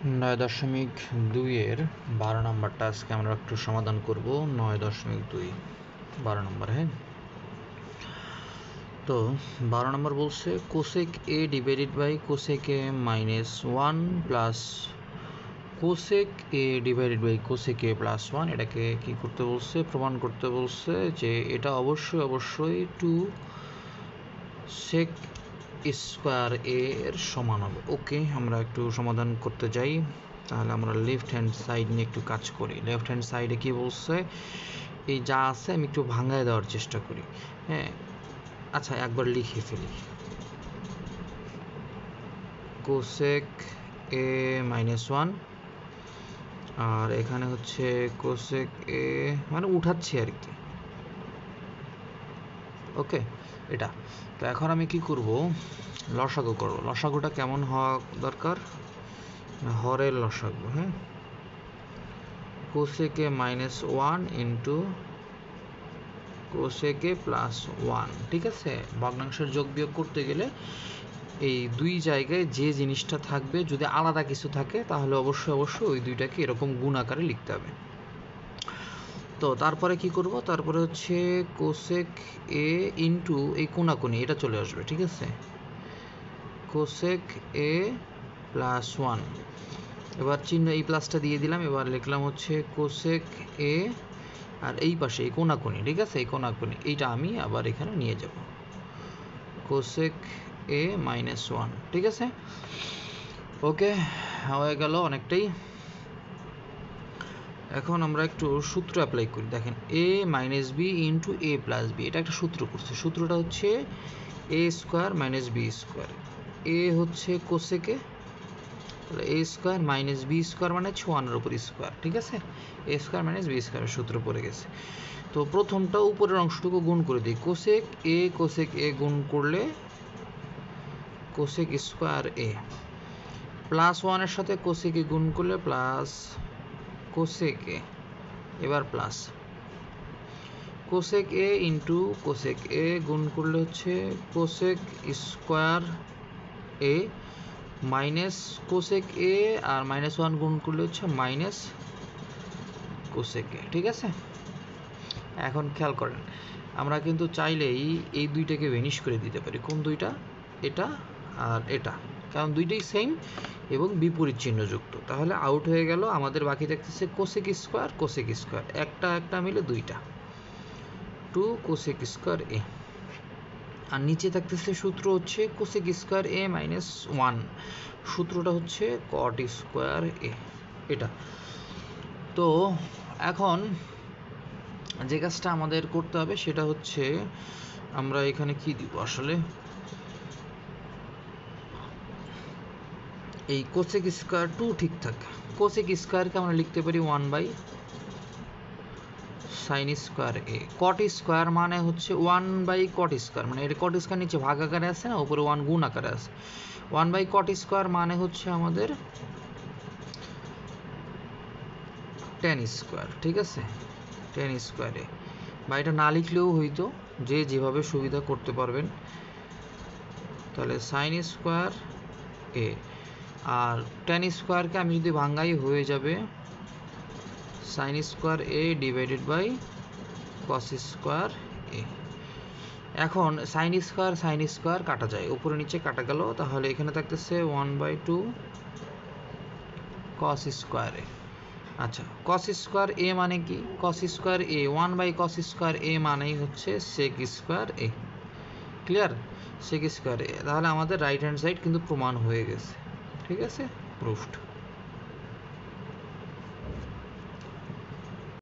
9.2-এর 12 নম্বরটা আজকে আমরা একটু সমাধান করব। 9.2 12 নম্বর। হ্যাঁ, তো 12 নম্বর বলছে cosec A divided by cosec A minus 1 plus cosec A divided by cosec A plus 1। এটাকে কি করতে বলছে? প্রমাণ করতে বলছে যে এটা অবশ্যই 2 সেক স্কোয়ার এর সমান হবে। ওকে, আমরা একটু সমাধান করতে যাই। তাহলে আমরা লেফট হ্যান্ড সাইড নিয়ে একটু কাজ করি। লেফট হ্যান্ড সাইডে কি বলছে, এই যা আছে আমি একটু ভাঙায় দেওয়ার চেষ্টা করি। হ্যাঁ, আচ্ছা একবার লিখে ফেলি। কোসেক এ মাইনাস 1 আর এখানে হচ্ছে কোসেক এ, মানে উঠাচ্ছি আর কি। ওকে, এটা তো এখন আমি কি করব, লসাগু করব। লসাগুটা কেমন হওয়া দরকার? হরের লসাগু। হ্যাঁ, cosec A minus 1 into cosec A plus 1। ঠিক আছে, ভগ্নাংশের যোগ বিয়োগ করতে গেলে এই দুই জায়গায় যে জিনিসটা থাকবে, যদি আলাদা কিছু থাকে তাহলে অবশ্যই ওই দুইটাকে এরকম গুণ আকারে লিখতে হবে। তো তারপরে কি করব, তারপরে হচ্ছে কোসেক এ ইন্টু এই কোনাকুনি এটা চলে আসবে। ঠিক আছে, কোসেক এ প্লাস 1। এবার চিহ্ন এই প্লাসটা দিয়ে দিলাম। এবার লিখলাম হচ্ছে কোসেক এ আর এই পাশে এই কোনাকুনি। ঠিক আছে, এই কোনাকুনি এইটা আমি আবার এখানে নিয়ে যাব, কোসেক এ মাইনাস 1। ঠিক আছে, ওকে, হয়ে গেল অনেকটাই। এখন আমরা একটু সূত্র অ্যাপ্লাই করি। দেখেন, এ মাইনাস বি ইন্টু এ প্লাস বি, এটা একটা সূত্র করছে। সূত্রটা হচ্ছে এ স্কোয়ার মাইনাস বি স্কোয়ার। এ হচ্ছে কোসেকে, তাহলে এ স্কোয়ার মাইনাস বি স্কোয়ার মানে 1-এর উপর স্কোয়ার। ঠিক আছে, এ স্কোয়ার মাইনাস বি স্কোয়ারের সূত্র পড়ে গেছে। তো প্রথমটা উপরের অংশটুকু গুণ করে দিই। কোসেক এ গুণ করলে কোসেক স্কোয়ার এ, প্লাস 1-এর সাথে কোসেক এ গুণ করলে প্লাস কোসেক এ, এবার plus cosec A into cosec A গুণ করলে হচ্ছে cosec square A, minus cosec A আর মাইনাস 1 গুণ করলে হচ্ছে মাইনাস কোসেক এ। ঠিক আছে, এখন খেয়াল করেন, আমরা কিন্তু চাইলেই এই দুইটাকে ভ্যানিশ করে দিতে পারি। কোন দুইটা? এটা আর এটা, কারণ দুইটাই সেম এবং বিপরীত চিহ্নযুক্ত। তাহলে আউট হয়ে গেল। আমাদের বাকি থাকতেছে কোসেক স্কোয়ার, একটা মিলে দুইটা, 2 কোসেক স্কোয়ার এ। আর নিচে থাকতেছে সূত্র হচ্ছে কোসেক স্কোয়ার এ মাইনাস 1, সূত্রটা হচ্ছে কট স্কোয়ার এ, এটা। তো এখন যে কাজটা আমাদের করতে হবে সেটা হচ্ছে, আমরা এখানে কি দিব আসলে, এই কোসেক স্কোয়ার 2 ঠিকঠাক। কোসেক স্কোয়ারকে আমরা লিখতে পারি 1 by sine square A. Cot square মানে হচ্ছে 1 বাই কট স্কোয়ার, মানে এটা কট স্কোয়ার নিচে ভাগ আকারে আছে না, উপরে 1 গুণ আকারে আছে। 1 বাই কট স্কোয়ার মানে হচ্ছে আমাদের টেন স্কোয়ার। ঠিক আছে, টেন স্কোয়ারে, বা এটা না লিখলেও হইতো, যে যেভাবে সুবিধা করতে পারবেন। তাহলে সাইন স্কোয়ার এ আর টেন স্কোয়ারকে আমি যদি ভাঙ্গাই হয়ে যাবে sine square A divided by cos square A. এখন সাইন স্কোয়ার কাটা যায়, উপরে নিচে কাটা গেল। তাহলে এখানে থাকতেছে 1/2 কস স্কোয়ার এ। আচ্ছা, কস স্কোয়ার এ মানে কি? Cos square A 1 by cos square A মানেই হচ্ছে sec square A. Clear? Sec square A. তাহলে আমাদের রাইট হ্যান্ড সাইড কিন্তু প্রমাণ হয়ে গেছে। ঠিক আছে, প্রুফড।